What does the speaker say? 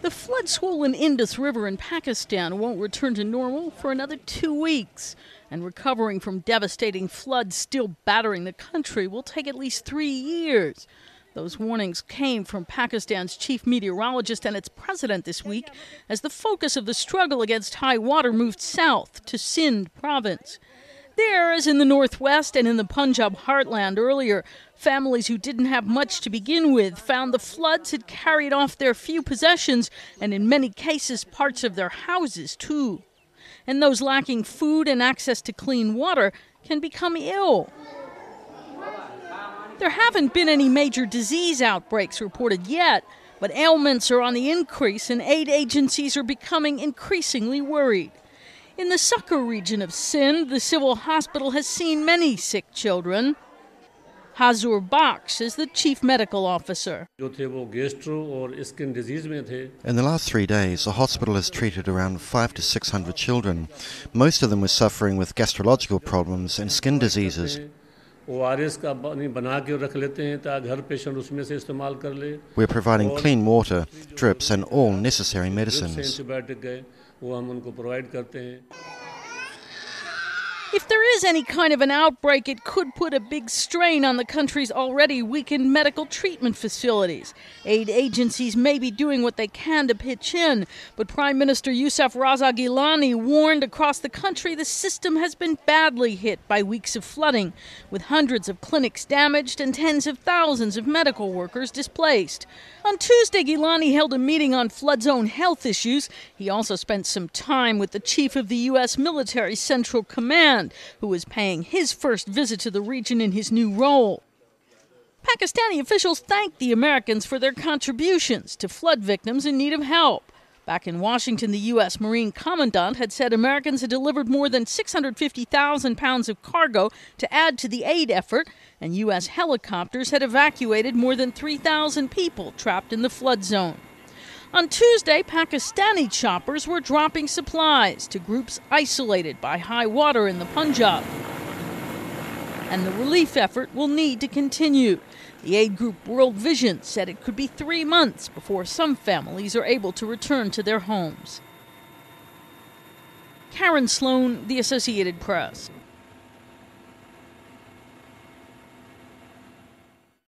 The flood-swollen Indus River in Pakistan won't return to normal for another 2 weeks. And recovering from devastating floods still battering the country will take at least 3 years. Those warnings came from Pakistan's chief meteorologist and its president this week as the focus of the struggle against high water moved south to Sindh province. There, as in the northwest and in the Punjab heartland earlier, families who didn't have much to begin with found the floods had carried off their few possessions and in many cases parts of their houses too. And those lacking food and access to clean water can become ill. There haven't been any major disease outbreaks reported yet, but ailments are on the increase and aid agencies are becoming increasingly worried. In the SUKKUR region of Sindh, the civil hospital has seen many sick children. HAZOOR is the chief medical officer. In the last 3 days, the hospital has treated around 500 to 600 children. Most of them were suffering with gastrological problems and skin diseases. We're providing clean water, drips and all necessary medicines. If there is any kind of an outbreak, it could put a big strain on the country's already weakened medical treatment facilities. Aid agencies may be doing what they can to pitch in, but Prime Minister Yusuf Raza Gilani warned across the country the system has been badly hit by weeks of flooding, with hundreds of clinics damaged and tens of thousands of medical workers displaced. On Tuesday, Gilani held a meeting on flood-zone health issues. He also spent some time with the chief of the U.S. Military Central Command, who is paying his first visit to the region in his new role. Pakistani officials thanked the Americans for their contributions to flood victims in need of help. Back in Washington, the U.S. Marine Commandant had said Americans had delivered more than 650,000 pounds of cargo to add to the aid effort, and U.S. helicopters had evacuated more than 3,000 people trapped in the flood zone. On Tuesday, Pakistani choppers were dropping supplies to groups isolated by high water in the Punjab. And the relief effort will need to continue. The aid group World Vision said it could be 3 months before some families are able to return to their homes. Karen Sloan, The Associated Press.